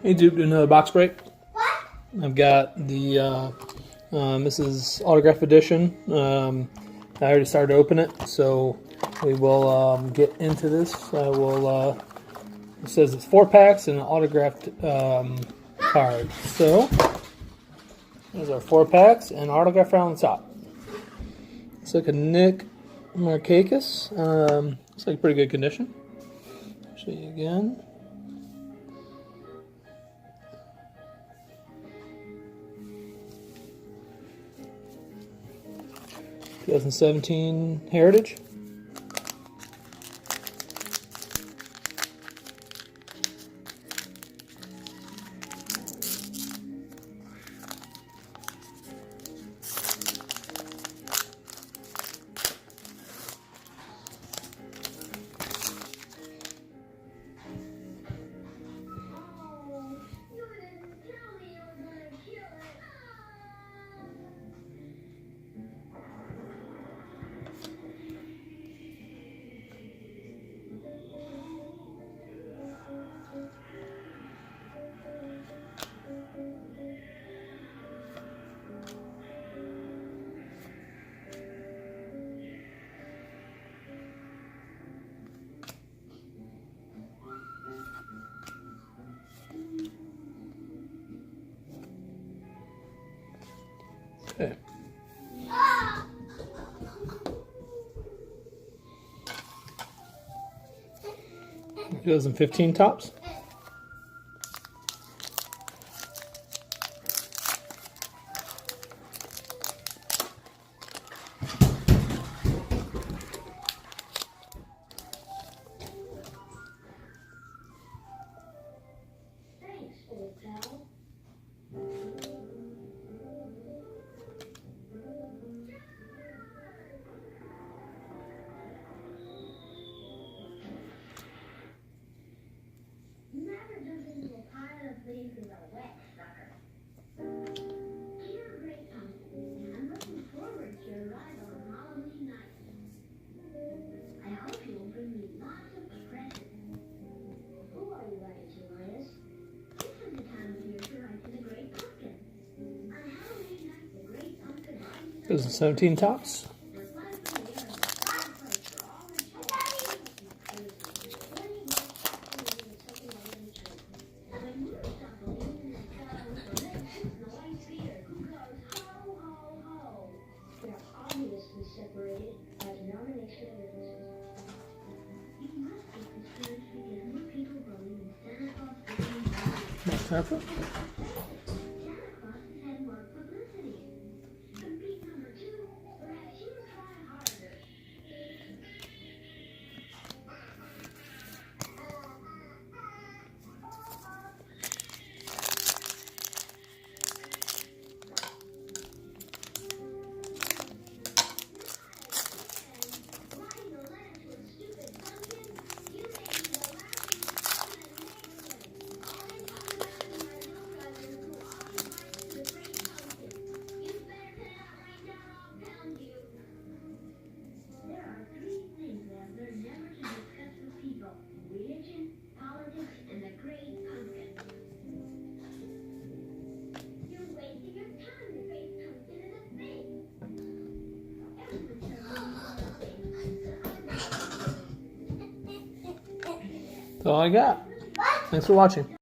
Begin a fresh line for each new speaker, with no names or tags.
Hey dude, do another box break. I've got the Mrs. Autograph Edition. I already started to open it, so we will get into this. It says it's 4 packs and an autographed card. So there's our 4 packs and autograph on the top. Looks like a Nick Markakis. Looks like pretty good condition. Show you again. (2017) Heritage. Okay. It goes in 15 tops.
Thanks, old pal. Never jump into a pile of things in a wet sucker. You're a great company, and I'm looking forward to your ride on Halloween night. I hope you'll bring me lots of presents. Who are you writing to, Linus? This is the time of year to write to the Great Pumpkin. On Halloween night, the Great Pumpkin rises
Goes in 17 tops.
separated as non-extra businesses. You must get this church because more people believe in Santa Claus than
Santa Claus.
Santa Claus has had more publicity. From beat number 2, perhaps you try harder. Religion, politics, and the Great Pumpkin. You're wasting your time. The Great Pumpkin is a thing.
That's all I got. Thanks for watching.